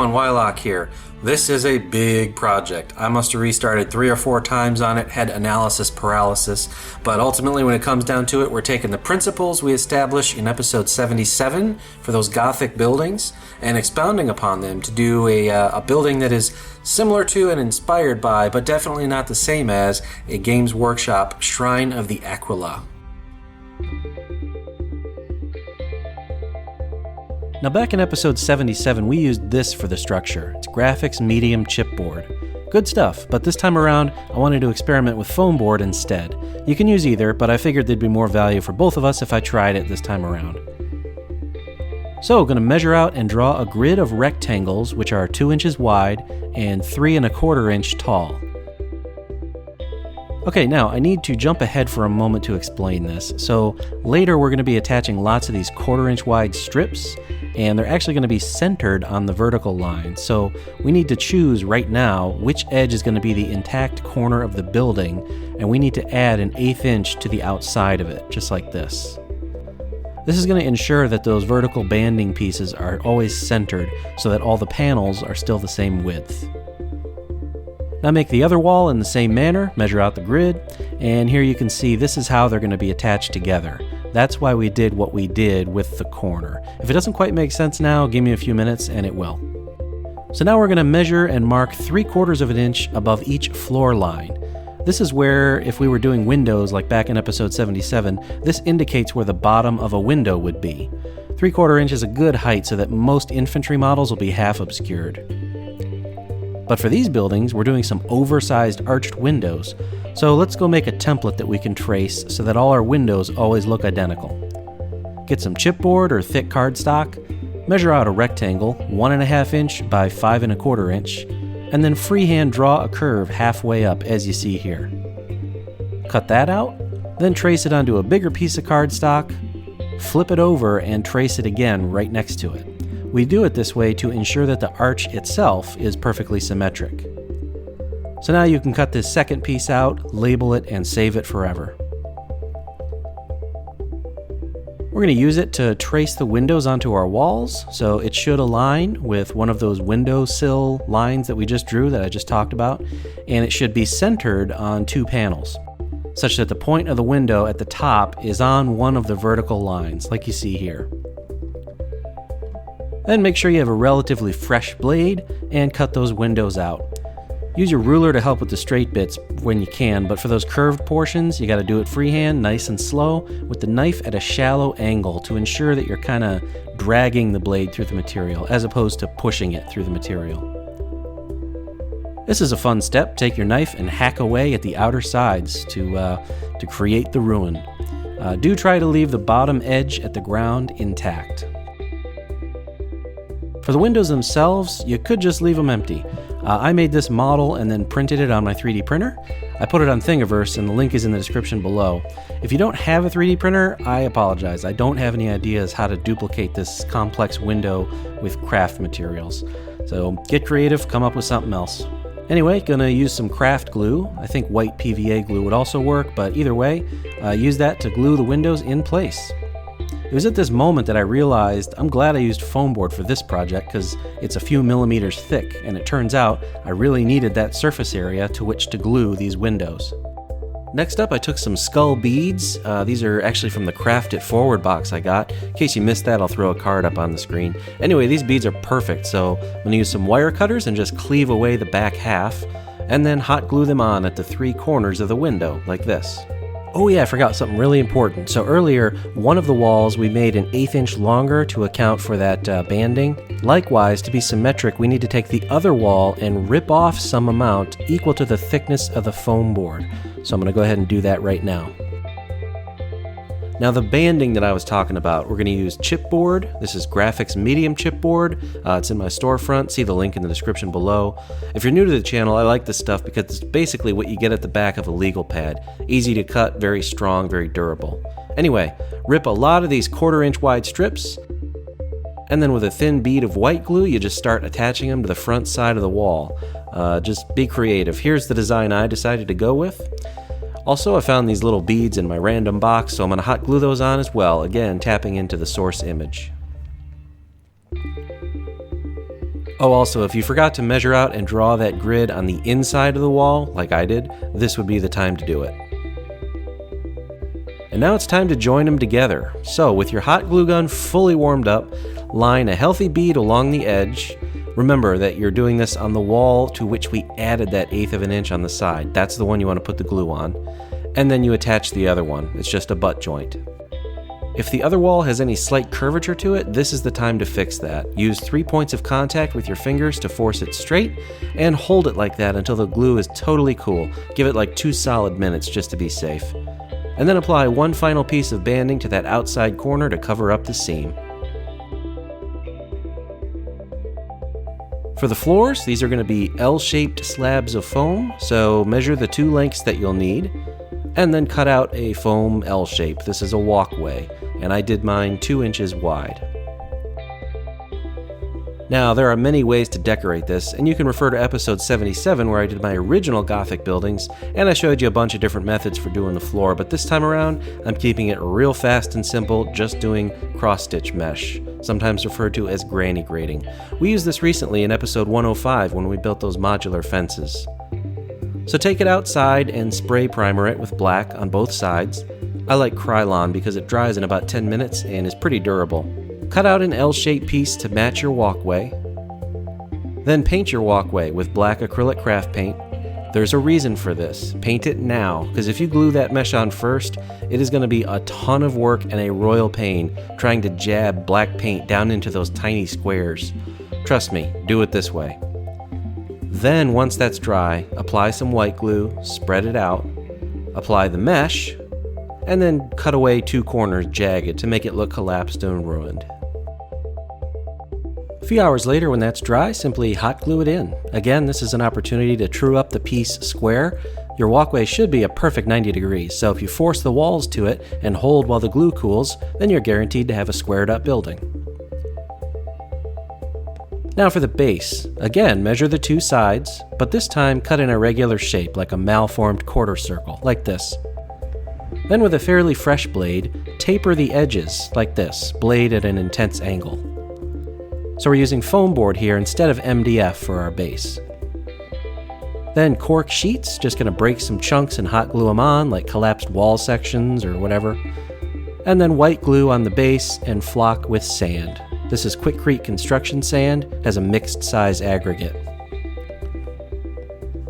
everyone, Wylock here. This is a big project. I must have restarted 3 or 4 times on it, had analysis paralysis, but ultimately when it comes down to it, we're taking the principles we established in episode 77 for those Gothic buildings and expounding upon them to do a building that is similar to and inspired by, but definitely not the same as, a Games Workshop Shrine of the Aquila. Now back in episode 77, we used this for the structure. It's graphics medium chipboard. Good stuff, but this time around, I wanted to experiment with foam board instead. You can use either, but I figured there'd be more value for both of us if I tried it this time around. So, going to measure out and draw a grid of rectangles, which are 2 inches wide and 3 1/4 inch tall. Okay, now I need to jump ahead for a moment to explain this. So later we're going to be attaching lots of these 1/4 inch wide strips, and they're actually going to be centered on the vertical line. So we need to choose right now which edge is going to be the intact corner of the building, and we need to add an 1/8 inch to the outside of it, just like this. This is going to ensure that those vertical banding pieces are always centered so that all the panels are still the same width. Now make the other wall in the same manner, measure out the grid, and here you can see this is how they're going to be attached together. That's why we did what we did with the corner. If it doesn't quite make sense now, give me a few minutes and it will. So now we're going to measure and mark 3/4 of an inch above each floor line. This is where, if we were doing windows like back in episode 77, this indicates where the bottom of a window would be. 3/4 inch is a good height so that most infantry models will be half obscured. But for these buildings, we're doing some oversized arched windows, so let's go make a template that we can trace so that all our windows always look identical. Get some chipboard or thick cardstock, measure out a rectangle 1.5 inch by 5 1/4 inch, and then freehand draw a curve halfway up as you see here. Cut that out, then trace it onto a bigger piece of cardstock, flip it over and trace it again right next to it. We do it this way to ensure that the arch itself is perfectly symmetric. So now you can cut this second piece out, label it, and save it forever. We're going to use it to trace the windows onto our walls, so it should align with one of those windowsill lines that we just drew that I just talked about, and it should be centered on 2 panels, such that the point of the window at the top is on one of the vertical lines, like you see here. Then make sure you have a relatively fresh blade and cut those windows out. Use your ruler to help with the straight bits when you can, but for those curved portions, you got to do it freehand, nice and slow, with the knife at a shallow angle to ensure that you're kind of dragging the blade through the material as opposed to pushing it through the material. This is a fun step. Take your knife and hack away at the outer sides to create the ruin. Do try to leave the bottom edge at the ground intact. For the windows themselves, you could just leave them empty. I made this model and then printed it on my 3D printer. I put it on Thingiverse and the link is in the description below. If you don't have a 3D printer, I apologize. I don't have any ideas how to duplicate this complex window with craft materials. So get creative, come up with something else. Anyway, gonna use some craft glue. I think white PVA glue would also work, but either way, use that to glue the windows in place. It was at this moment that I realized I'm glad I used foam board for this project because it's a few millimeters thick, and it turns out I really needed that surface area to which to glue these windows. Next up, I took some skull beads. These are actually from the Craft It Forward box I got. In case you missed that, I'll throw a card up on the screen. Anyway, these beads are perfect, so I'm going to use some wire cutters and just cleave away the back half, and then hot glue them on at the 3 corners of the window, like this. Oh yeah, I forgot something really important. So earlier, one of the walls we made an 1/8 inch longer to account for that banding. Likewise, to be symmetric, we need to take the other wall and rip off some amount equal to the thickness of the foam board. So I'm going to go ahead and do that right now. Now the banding that I was talking about, we're going to use chipboard. This is graphics medium chipboard. It's in my storefront. See the link in the description below. If you're new to the channel, I like this stuff because it's basically what you get at the back of a legal pad. Easy to cut, very strong, very durable. Anyway, rip a lot of these 1/4 inch wide strips, and then with a thin bead of white glue, you just start attaching them to the front side of the wall. Just be creative. Here's the design I decided to go with. Also, I found these little beads in my random box, so I'm going to hot glue those on as well, again tapping into the source image. Oh, also, if you forgot to measure out and draw that grid on the inside of the wall, like I did, this would be the time to do it. And now it's time to join them together. So, with your hot glue gun fully warmed up, line a healthy bead along the edge. Remember that you're doing this on the wall to which we added that 1/8 of an inch on the side. That's the one you want to put the glue on. And then you attach the other one. It's just a butt joint. If the other wall has any slight curvature to it, this is the time to fix that. Use 3 points of contact with your fingers to force it straight, and hold it like that until the glue is totally cool. Give it like 2 solid minutes just to be safe. And then apply one final piece of banding to that outside corner to cover up the seam. For the floors, these are going to be L-shaped slabs of foam, so measure the 2 lengths that you'll need, and then cut out a foam L shape. This is a walkway, and I did mine 2 inches wide. Now, there are many ways to decorate this, and you can refer to episode 77 where I did my original Gothic buildings, and I showed you a bunch of different methods for doing the floor, but this time around, I'm keeping it real fast and simple, just doing cross-stitch mesh, sometimes referred to as granny grading. We used this recently in episode 105 when we built those modular fences. So take it outside and spray primer it with black on both sides. I like Krylon because it dries in about 10 minutes and is pretty durable. Cut out an L-shaped piece to match your walkway. Then paint your walkway with black acrylic craft paint. There's a reason for this. Paint it now, because if you glue that mesh on first, it is going to be a ton of work and a royal pain trying to jab black paint down into those tiny squares. Trust me, do it this way. Then, once that's dry, apply some white glue, spread it out, apply the mesh, and then cut away 2 corners jagged to make it look collapsed and ruined. A few hours later, when that's dry, simply hot glue it in. Again, this is an opportunity to true up the piece square. Your walkway should be a perfect 90 degrees, so if you force the walls to it and hold while the glue cools, then you're guaranteed to have a squared up building. Now for the base. Again, measure the 2 sides, but this time cut in a regular shape like a malformed quarter circle, like this. Then with a fairly fresh blade, taper the edges like this, blade at an intense angle. So we're using foam board here instead of MDF for our base. Then cork sheets, just going to break some chunks and hot glue them on, like collapsed wall sections or whatever. And then white glue on the base and flock with sand. This is Quikrete construction sand, has a mixed size aggregate.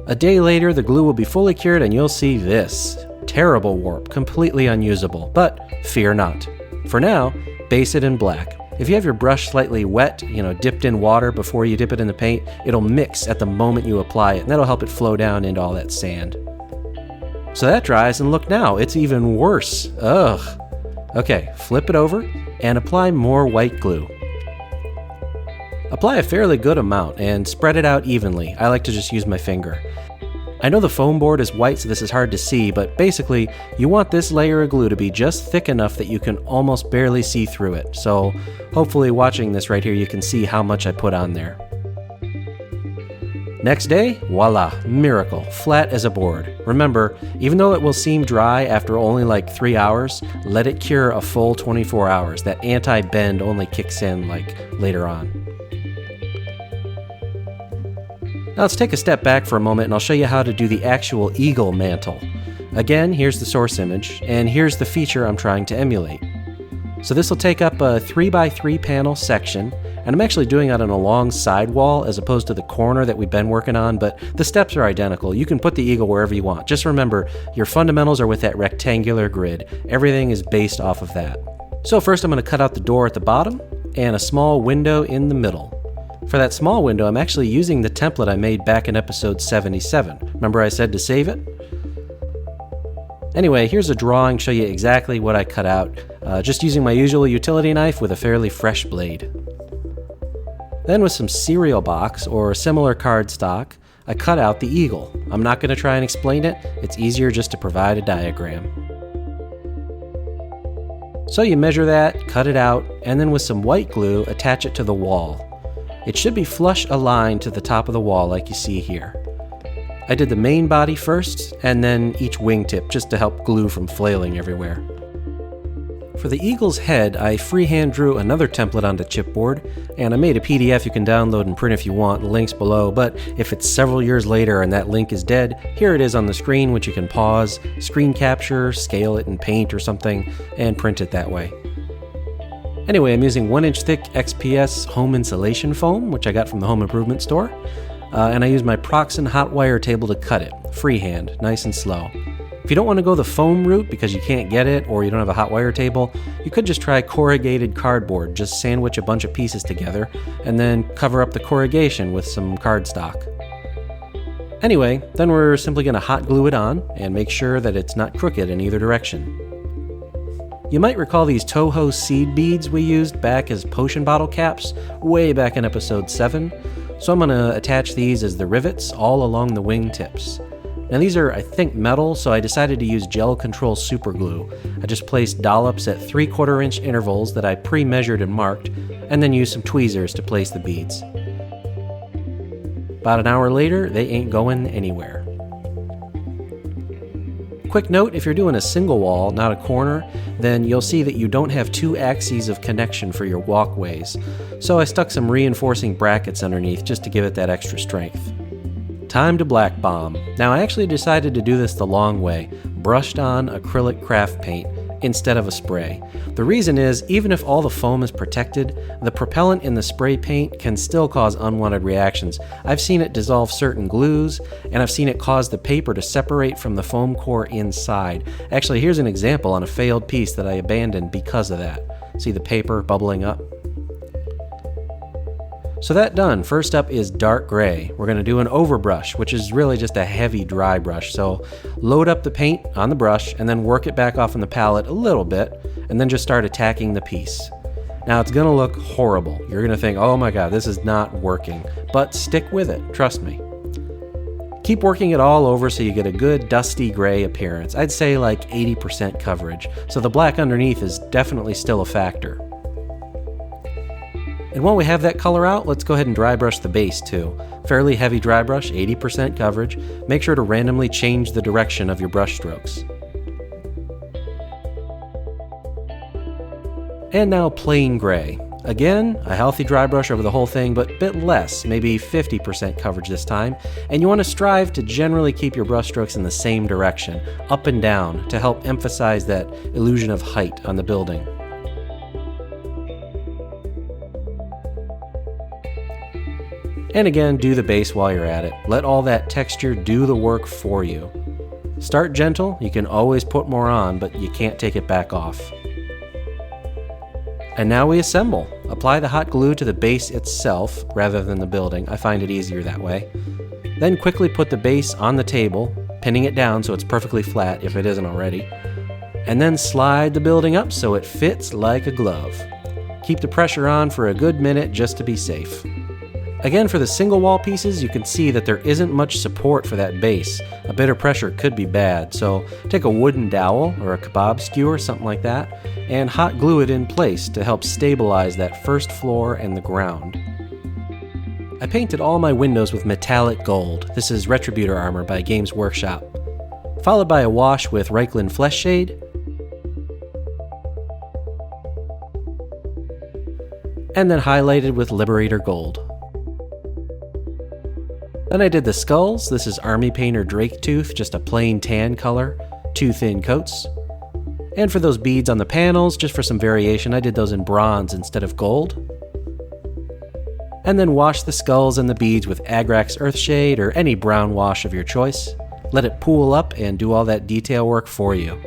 A day later, the glue will be fully cured and you'll see this. Terrible warp, completely unusable, but fear not. For now, base it in black. If you have your brush slightly wet, dipped in water before you dip it in the paint, it'll mix at the moment you apply it, and that'll help it flow down into all that sand. So that dries, and look now, it's even worse. Ugh. Okay, flip it over, and apply more white glue. Apply a fairly good amount, and spread it out evenly. I like to just use my finger. I know the foam board is white, so this is hard to see, but basically, you want this layer of glue to be just thick enough that you can almost barely see through it. So, hopefully watching this right here, you can see how much I put on there. Next day, voila, miracle, flat as a board. Remember, even though it will seem dry after only like 3 hours, let it cure a full 24 hours. That anti-bend only kicks in like later on. Now let's take a step back for a moment and I'll show you how to do the actual eagle mantle. Again, here's the source image, and here's the feature I'm trying to emulate. So this will take up a 3x3 panel section, and I'm actually doing it on a long side wall as opposed to the corner that we've been working on, but the steps are identical. You can put the eagle wherever you want. Just remember, your fundamentals are with that rectangular grid. Everything is based off of that. So first I'm going to cut out the door at the bottom and a small window in the middle. For that small window, I'm actually using the template I made back in episode 77. Remember I said to save it? Anyway, here's a drawing to show you exactly what I cut out, just using my usual utility knife with a fairly fresh blade. Then with some cereal box or similar cardstock, I cut out the eagle. I'm not going to try and explain it, it's easier just to provide a diagram. So you measure that, cut it out, and then with some white glue, attach it to the wall. It should be flush aligned to the top of the wall like you see here. I did the main body first, and then each wingtip just to help glue from flailing everywhere. For the eagle's head, I freehand drew another template onto chipboard, and I made a PDF you can download and print if you want, the link's below, but if it's several years later and that link is dead, here it is on the screen, which you can pause, screen capture, scale it in Paint or something, and print it that way. Anyway, I'm using 1-inch thick XPS home insulation foam, which I got from the home improvement store, and I use my proxxon hot wire table to cut it, freehand, nice and slow. If you don't want to go the foam route because you can't get it or you don't have a hot wire table, you could just try corrugated cardboard. Just sandwich a bunch of pieces together and then cover up the corrugation with some cardstock. Anyway, then we're simply going to hot glue it on and make sure that it's not crooked in either direction. You might recall these Toho seed beads we used back as potion bottle caps way back in episode 7, so I'm going to attach these as the rivets all along the wing tips. Now these are, I think, metal, so I decided to use gel control super glue. I just placed dollops at 3/4 inch intervals that I pre-measured and marked, and then used some tweezers to place the beads. About an hour later, they ain't going anywhere. Quick note, if you're doing a single wall, not a corner, then you'll see that you don't have 2 axes of connection for your walkways. So I stuck some reinforcing brackets underneath just to give it that extra strength. Time to black bomb. Now I actually decided to do this the long way, brushed on acrylic craft paint instead of a spray. The reason is, even if all the foam is protected, the propellant in the spray paint can still cause unwanted reactions. I've seen it dissolve certain glues, and I've seen it cause the paper to separate from the foam core inside. Actually, here's an example on a failed piece that I abandoned because of that. See the paper bubbling up? So that done, first up is dark gray. We're going to do an overbrush, which is really just a heavy dry brush. So load up the paint on the brush and then work it back off on the palette a little bit and then just start attacking the piece. Now it's going to look horrible. You're going to think, oh my god, this is not working. But stick with it, trust me. Keep working it all over so you get a good dusty gray appearance. I'd say like 80% coverage. So the black underneath is definitely still a factor. And while we have that color out, let's go ahead and dry brush the base too. Fairly heavy dry brush, 80% coverage. Make sure to randomly change the direction of your brush strokes. And now plain gray. Again, a healthy dry brush over the whole thing, but a bit less, maybe 50% coverage this time. And you want to strive to generally keep your brush strokes in the same direction, up and down, to help emphasize that illusion of height on the building. And again, do the base while you're at it. Let all that texture do the work for you. Start gentle, you can always put more on, but you can't take it back off. And now we assemble. Apply the hot glue to the base itself rather than the building. I find it easier that way. Then quickly put the base on the table, pinning it down so it's perfectly flat if it isn't already. And then slide the building up so it fits like a glove. Keep the pressure on for a good minute just to be safe. Again, for the single wall pieces, you can see that there isn't much support for that base. A bit of pressure could be bad, so take a wooden dowel or a kebab skewer, something like that, and hot glue it in place to help stabilize that first floor and the ground. I painted all my windows with metallic gold. This is Retributor armor by Games Workshop. Followed by a wash with Reikland Flesh Shade, and then highlighted with Liberator Gold. Then I did the skulls. This is Army Painter Drake Tooth, just a plain tan color, 2 thin coats. And for those beads on the panels, just for some variation, I did those in bronze instead of gold. And then wash the skulls and the beads with Agrax Earthshade or any brown wash of your choice. Let it pool up and do all that detail work for you.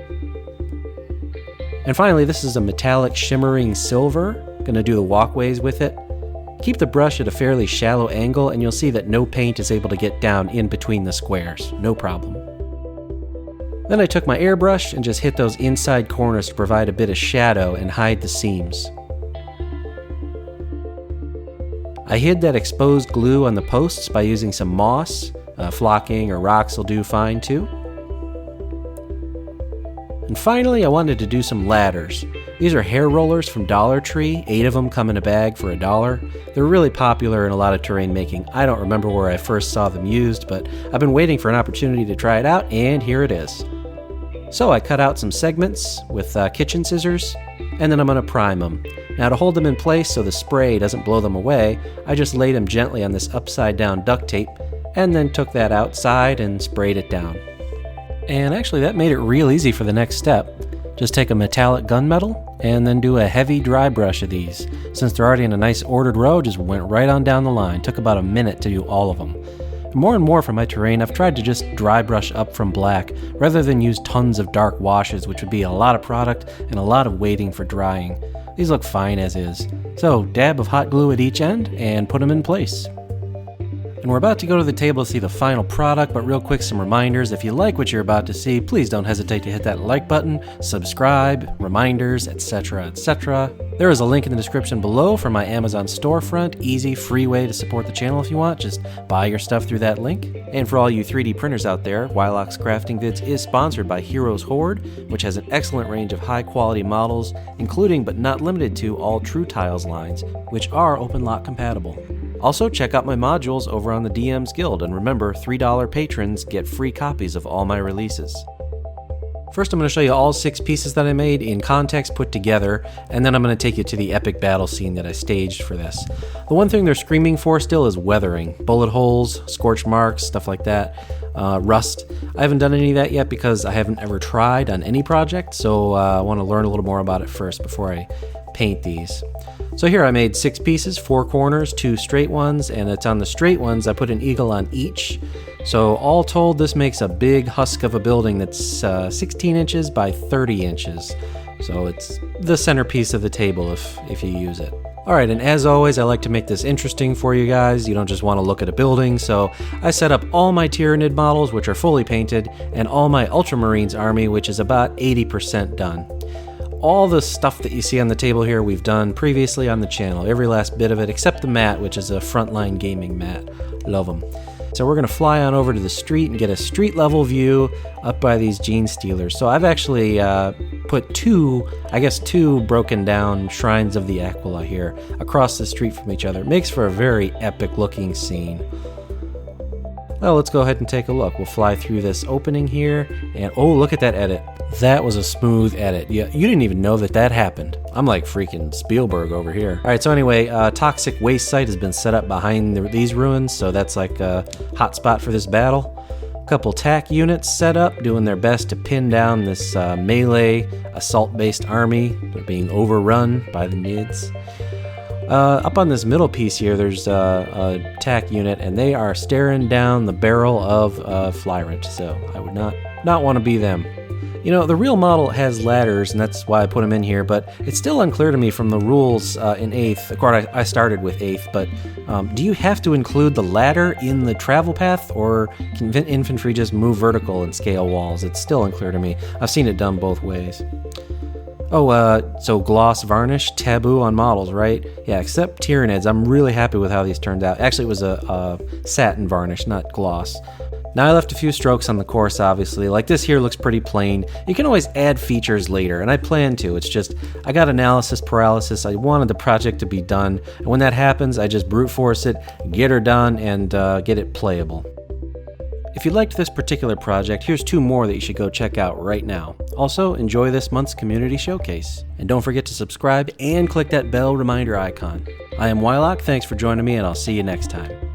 And finally, this is a metallic shimmering silver. Gonna do the walkways with it. Keep the brush at a fairly shallow angle and you'll see that no paint is able to get down in between the squares. No problem. Then I took my airbrush and just hit those inside corners to provide a bit of shadow and hide the seams. I hid that exposed glue on the posts by using some moss. Flocking or rocks will do fine too. And finally, I wanted to do some ladders. These are hair rollers from Dollar Tree. 8 of them come in a bag for $1. They're really popular in a lot of terrain making. I don't remember where I first saw them used, but I've been waiting for an opportunity to try it out, and here it is. So I cut out some segments with kitchen scissors, and then I'm going to prime them. Now to hold them in place so the spray doesn't blow them away, I just laid them gently on this upside down duct tape, and then took that outside and sprayed it down. And actually that made it real easy for the next step. Just take a metallic gunmetal and then do a heavy dry brush of these. Since they're already in a nice ordered row, just went right on down the line. Took about a minute to do all of them. More and more for my terrain, I've tried to just dry brush up from black rather than use tons of dark washes, which would be a lot of product and a lot of waiting for drying. These look fine as is. So dab of hot glue at each end and put them in place. And we're about to go to the table to see the final product, but real quick, some reminders. If you like what you're about to see, please don't hesitate to hit that like button, subscribe, reminders, etc., etc. There is a link in the description below for my Amazon storefront. Easy, free way to support the channel if you want. Just buy your stuff through that link. And for all you 3D printers out there, Wylock's Crafting Vids is sponsored by Heroes Horde, which has an excellent range of high-quality models, including but not limited to all True Tiles lines, which are OpenLock compatible. Also, check out my modules over on the DM's Guild, and remember, $3 patrons get free copies of all my releases. First, I'm going to show you all 6 pieces that I made in context put together, and then I'm going to take you to the epic battle scene that I staged for this. The one thing they're screaming for still is weathering. Bullet holes, scorch marks, stuff like that, rust. I haven't done any of that yet because I haven't ever tried on any project, so I want to learn a little more about it first before I paint these. So here I made 6 pieces, 4 corners, 2 straight ones, and it's on the straight ones I put an eagle on each. So all told, this makes a big husk of a building that's 16 inches by 30 inches. So it's the centerpiece of the table if you use it. Alright, and as always, I like to make this interesting for you guys. You don't just want to look at a building, so I set up all my Tyranid models, which are fully painted, and all my Ultramarines army, which is about 80% done. All the stuff that you see on the table here we've done previously on the channel, every last bit of it, except the mat, which is a Frontline Gaming mat. Love them. So we're going to fly on over to the street and get a street level view up by these gene stealers. So I've actually put two broken down shrines of the Aquila here across the street from each other. It makes for a very epic looking scene. Well, let's go ahead and take a look. We'll fly through this opening here, and oh, look at that edit. That was a smooth edit. You didn't even know that happened. I'm like freaking Spielberg over here. All right, so anyway, toxic waste site has been set up behind these ruins, so that's like a hot spot for this battle. A couple TAC units set up, doing their best to pin down this melee assault-based army. They're being overrun by the Nids. Up on this middle piece here, there's a TAC unit, and they are staring down the barrel of Flyrant, so I would not want to be them. You know, the real model has ladders, and that's why I put them in here, but it's still unclear to me from the rules in 8th. Of course, I started with 8th, but do you have to include the ladder in the travel path, or can infantry just move vertical and scale walls? It's still unclear to me. I've seen it done both ways. Oh, so gloss varnish, taboo on models, right? Yeah, except Tyranids. I'm really happy with how these turned out. Actually, it was a satin varnish, not gloss. Now I left a few strokes on the course, obviously. Like this here looks pretty plain. You can always add features later, and I plan to. It's just, I got analysis paralysis. I wanted the project to be done, and when that happens, I just brute force it, get her done, and get it playable. If you liked this particular project, here's 2 more that you should go check out right now. Also, enjoy this month's community showcase. And don't forget to subscribe and click that bell reminder icon. I am Wylock, thanks for joining me, and I'll see you next time.